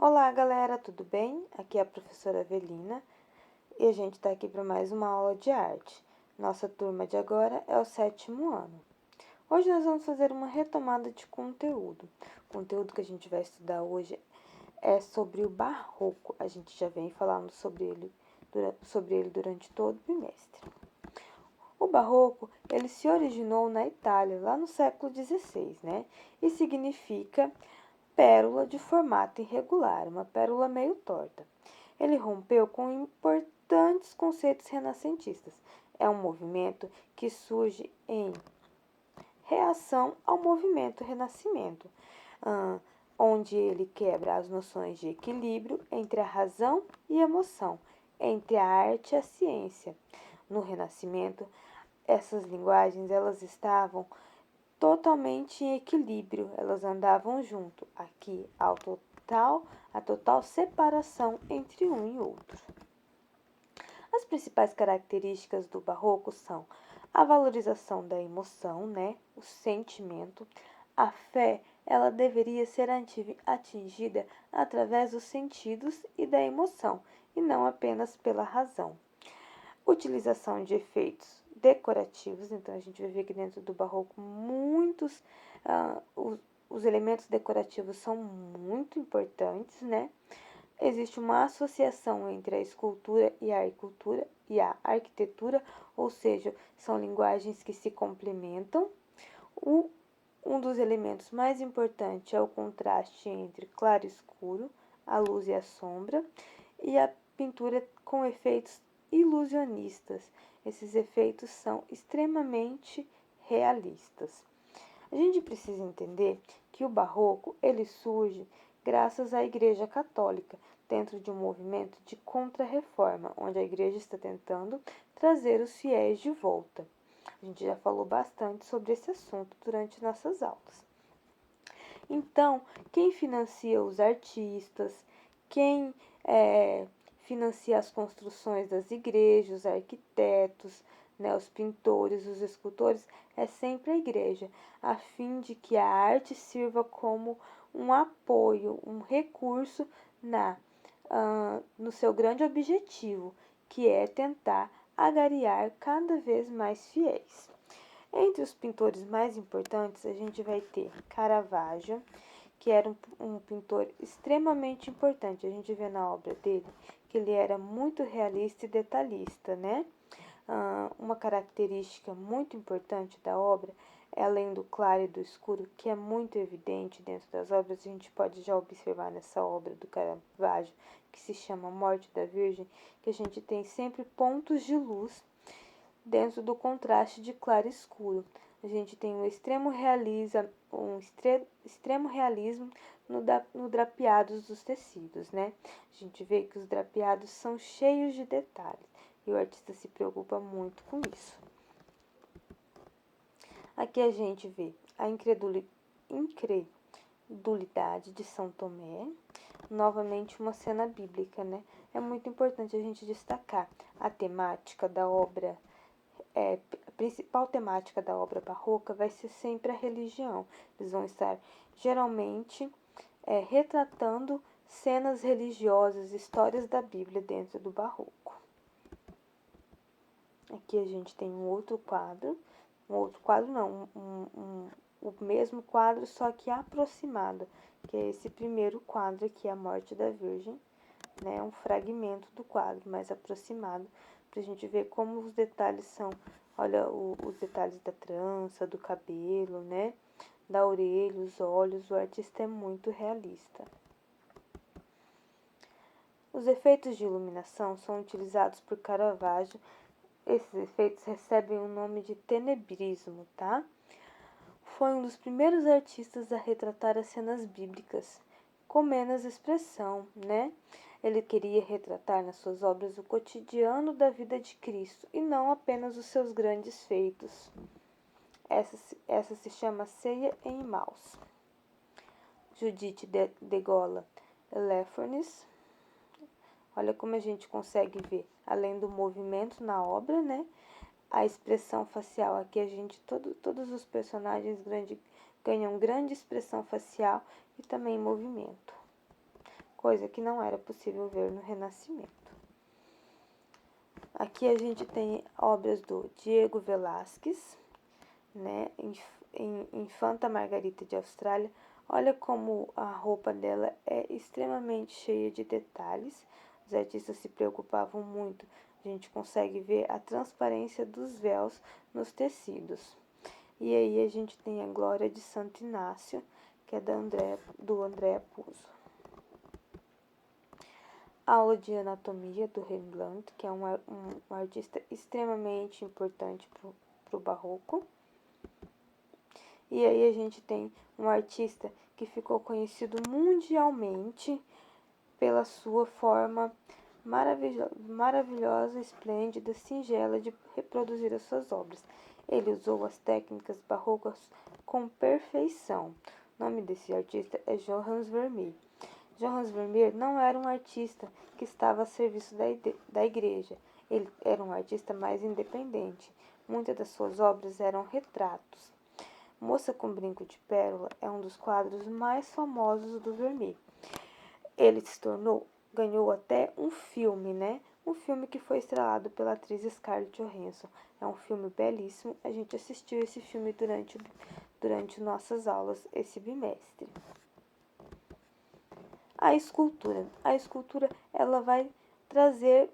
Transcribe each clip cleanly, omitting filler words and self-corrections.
Olá, galera, tudo bem? Aqui é a professora Avelina e a gente está aqui para mais uma aula de arte. Nossa turma de agora é o 7º ano. Hoje nós vamos fazer uma retomada de conteúdo. O conteúdo que a gente vai estudar hoje é sobre o Barroco. A gente já vem falando sobre ele durante todo o bimestre. O Barroco, ele se originou na Itália, lá no século XVI, né? E significa pérola de formato irregular, uma pérola meio torta. Ele rompeu com importantes conceitos renascentistas. É um movimento que surge em reação ao movimento Renascimento, onde ele quebra as noções de equilíbrio entre a razão e a emoção, entre a arte e a ciência. No Renascimento, essas linguagens elas estavam totalmente em equilíbrio, elas andavam junto. Aqui a total separação entre um e outro. As principais características do barroco são a valorização da emoção, né, o sentimento, a fé, ela deveria ser atingida através dos sentidos e da emoção, e não apenas pela razão. Utilização de efeitos decorativos, então a gente vai ver que dentro do barroco muitos os elementos decorativos são muito importantes, né? Existe uma associação entre a escultura e a arquitetura, ou seja, são linguagens que se complementam. Um dos elementos mais importantes é o contraste entre claro e escuro, a luz e a sombra, e a pintura com efeitos ilusionistas. Esses efeitos são extremamente realistas. A gente precisa entender que o barroco ele surge graças à Igreja Católica, dentro de um movimento de contra-reforma, onde a Igreja está tentando trazer os fiéis de volta. A gente já falou bastante sobre esse assunto durante nossas aulas. Então, quem financia os artistas, quem financia as construções das igrejas, os arquitetos, né, os pintores, os escultores, é sempre a igreja, a fim de que a arte sirva como um apoio, um recurso no seu grande objetivo, que é tentar agariar cada vez mais fiéis. Entre os pintores mais importantes, a gente vai ter Caravaggio, que era um pintor extremamente importante. A gente vê na obra dele que ele era muito realista e detalhista, né? Uma característica muito importante da obra é além do claro e do escuro, que é muito evidente dentro das obras, a gente pode já observar nessa obra do Caravaggio, que se chama Morte da Virgem, que a gente tem sempre pontos de luz dentro do contraste de claro e escuro. A gente tem um extremo realismo no drapeados dos tecidos, né? A gente vê que os drapeados são cheios de detalhes e o artista se preocupa muito com isso. Aqui a gente vê a incredulidade de São Tomé, novamente uma cena bíblica, né? É muito importante a gente destacar a temática da obra. A principal temática da obra barroca vai ser sempre a religião. Eles vão estar geralmente retratando cenas religiosas, histórias da Bíblia dentro do barroco. Aqui a gente tem o mesmo quadro, só que aproximado, que é esse primeiro quadro aqui, a Morte da Virgem, né? Um fragmento do quadro mais aproximado, pra gente ver como os detalhes são, olha os detalhes da trança, do cabelo, né? Da orelha, os olhos, o artista é muito realista. Os efeitos de iluminação são utilizados por Caravaggio. Esses efeitos recebem o nome de tenebrismo, tá? Foi um dos primeiros artistas a retratar as cenas bíblicas, com menos expressão, né? Ele queria retratar nas suas obras o cotidiano da vida de Cristo e não apenas os seus grandes feitos. Essa se chama Ceia em Emmaus. Judith de Gola Holofernes. Olha como a gente consegue ver, além do movimento na obra, né? A expressão facial aqui, todos os personagens ganham grande expressão facial e também movimento. coisa que não era possível ver no Renascimento. Aqui a gente tem obras do Diego Velázquez, né, em Infanta Margarita de Austrália. Olha como a roupa dela é extremamente cheia de detalhes. Os artistas se preocupavam muito. A gente consegue ver a transparência dos véus nos tecidos. E aí a gente tem a Glória de Santo Inácio, que é do André Puzo. Aula de Anatomia do Rembrandt, que é um artista extremamente importante para o Barroco. E aí a gente tem um artista que ficou conhecido mundialmente pela sua forma maravilhosa, esplêndida, singela de reproduzir as suas obras. Ele usou as técnicas barrocas com perfeição. O nome desse artista é Johannes Vermeer. Johannes Vermeer não era um artista que estava a serviço da igreja. Ele era um artista mais independente. Muitas das suas obras eram retratos. Moça com Brinco de Pérola é um dos quadros mais famosos do Vermeer. Ele ganhou até um filme, né? Um filme que foi estrelado pela atriz Scarlett Johansson. É um filme belíssimo. A gente assistiu esse filme durante nossas aulas esse bimestre. A escultura. A escultura, ela vai trazer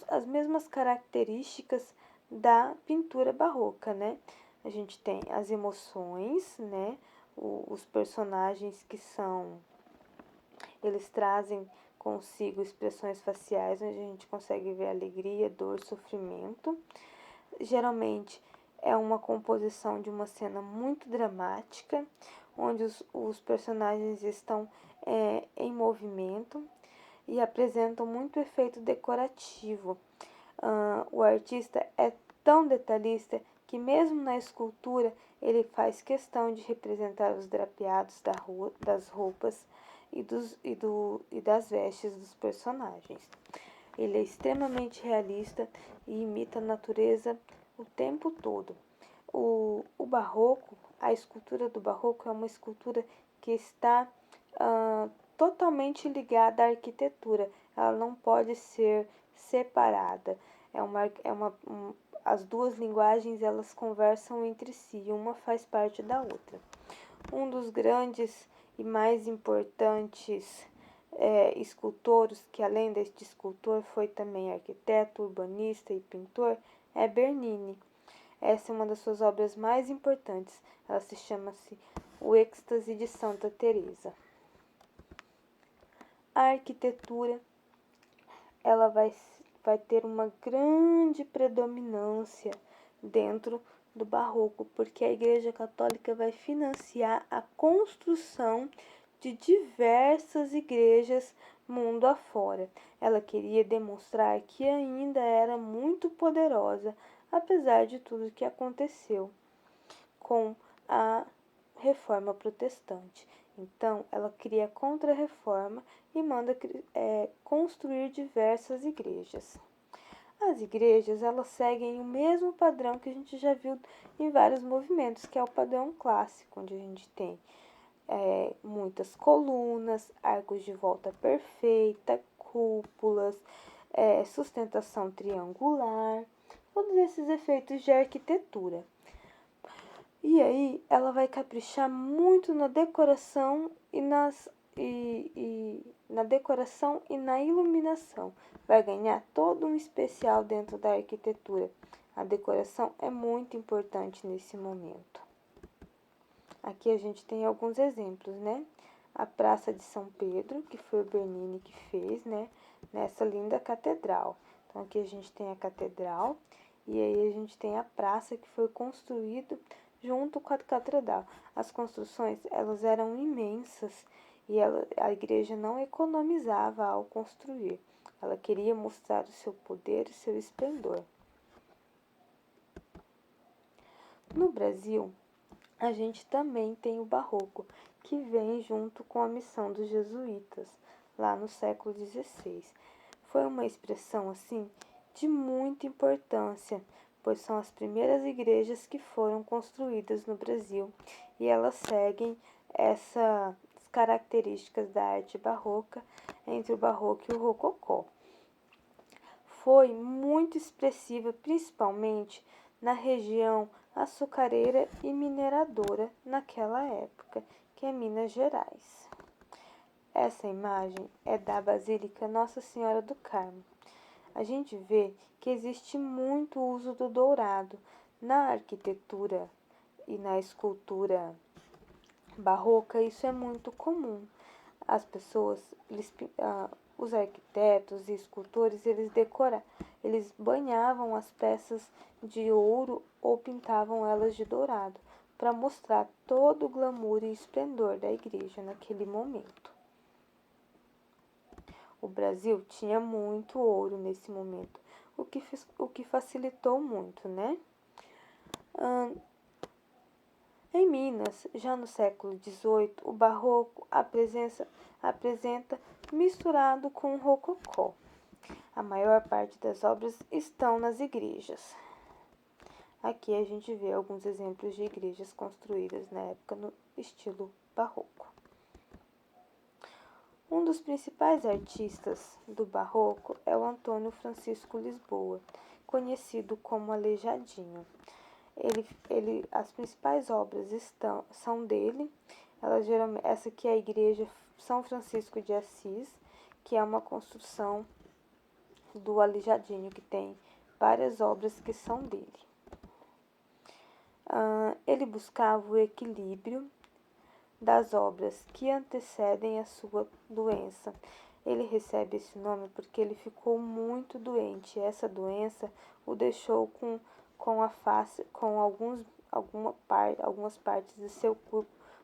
as mesmas características da pintura barroca, né? A gente tem as emoções, né? Os personagens eles trazem consigo expressões faciais, onde a gente consegue ver alegria, dor, sofrimento. Geralmente é uma composição de uma cena muito dramática, onde os personagens estão em movimento e apresentam muito efeito decorativo. O artista é tão detalhista que mesmo na escultura ele faz questão de representar os drapeados das roupas e das vestes dos personagens. Ele é extremamente realista e imita a natureza o tempo todo. O barroco, a escultura do barroco é uma escultura que está totalmente ligada à arquitetura. Ela não pode ser separada. As duas linguagens elas conversam entre si, uma faz parte da outra. Um dos grandes e mais importantes escultores, que além deste escultor foi também arquiteto, urbanista e pintor, é Bernini. Essa é uma das suas obras mais importantes. Ela se chama-se O Êxtase de Santa Teresa. A arquitetura ela vai ter uma grande predominância dentro do barroco, porque a Igreja Católica vai financiar a construção de diversas igrejas mundo afora. Ela queria demonstrar que ainda era muito poderosa, apesar de tudo que aconteceu com a Reforma Protestante. Então, ela cria a Contra-Reforma e manda construir diversas igrejas. As igrejas, elas seguem o mesmo padrão que a gente já viu em vários movimentos, que é o padrão clássico, onde a gente tem muitas colunas, arcos de volta perfeita, cúpulas, sustentação triangular, todos esses efeitos de arquitetura. E aí ela vai caprichar muito na decoração e na decoração e na iluminação. Vai ganhar todo um especial dentro da arquitetura. A decoração é muito importante nesse momento. Aqui a gente tem alguns exemplos, né? A Praça de São Pedro, que foi o Bernini que fez, né? Nessa linda catedral. Então aqui a gente tem a catedral e aí a gente tem a praça que foi construída junto com a catedral. As construções, elas eram imensas e a igreja não economizava ao construir. Ela queria mostrar o seu poder e o seu esplendor. No Brasil, a gente também tem o barroco, que vem junto com a missão dos jesuítas, lá no século XVI. Foi uma expressão, assim, de muita importância, pois são as primeiras igrejas que foram construídas no Brasil e elas seguem essas características da arte barroca entre o barroco e o rococó. Foi muito expressiva, principalmente na região açucareira e mineradora naquela época, que é Minas Gerais. Essa imagem é da Basílica Nossa Senhora do Carmo. A gente vê que existe muito uso do dourado na arquitetura e na escultura barroca. Isso é muito comum. As pessoas, os arquitetos e escultores, eles banhavam as peças de ouro ou pintavam elas de dourado para mostrar todo o glamour e esplendor da igreja naquele momento. O Brasil tinha muito ouro nesse momento, o que facilitou muito, né? Em Minas, já no século XVIII, o barroco apresenta misturado com o rococó. A maior parte das obras estão nas igrejas. Aqui a gente vê alguns exemplos de igrejas construídas na época no estilo barroco. Um dos principais artistas do barroco é o Antônio Francisco Lisboa, conhecido como Aleijadinho. As principais obras são dele. Essa aqui é a igreja São Francisco de Assis, que é uma construção do Aleijadinho, que tem várias obras que são dele. Ele buscava o equilíbrio das obras que antecedem a sua doença. Ele recebe esse nome porque ele ficou muito doente. Essa doença o deixou com a face, com algumas partes do seu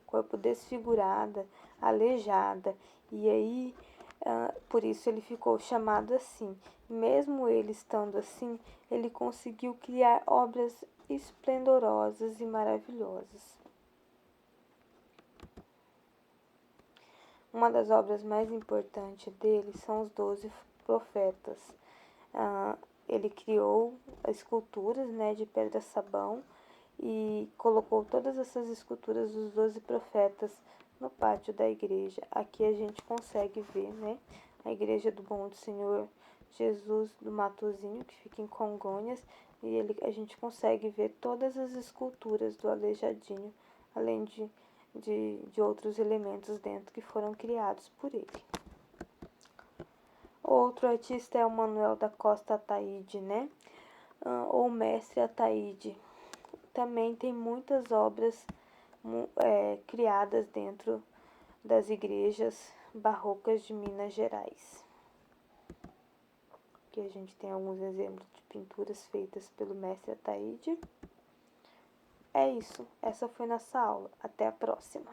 corpo desfigurada, aleijada. E aí, por isso ele ficou chamado assim. Mesmo ele estando assim, ele conseguiu criar obras esplendorosas e maravilhosas. Uma das obras mais importantes dele são os 12 profetas. Ele criou esculturas, né, de pedra-sabão e colocou todas essas esculturas dos 12 profetas no pátio da igreja. Aqui a gente consegue ver, né, a igreja do Bom do Senhor Jesus do Matozinho, que fica em Congonhas, e a gente consegue ver todas as esculturas do Aleijadinho, além de outros elementos dentro que foram criados por ele. Outro artista é o Manuel da Costa Ataíde, né? Ou Mestre Ataíde. Também tem muitas obras criadas dentro das igrejas barrocas de Minas Gerais. Aqui a gente tem alguns exemplos de pinturas feitas pelo Mestre Ataíde. É isso. Essa foi nossa aula. Até a próxima.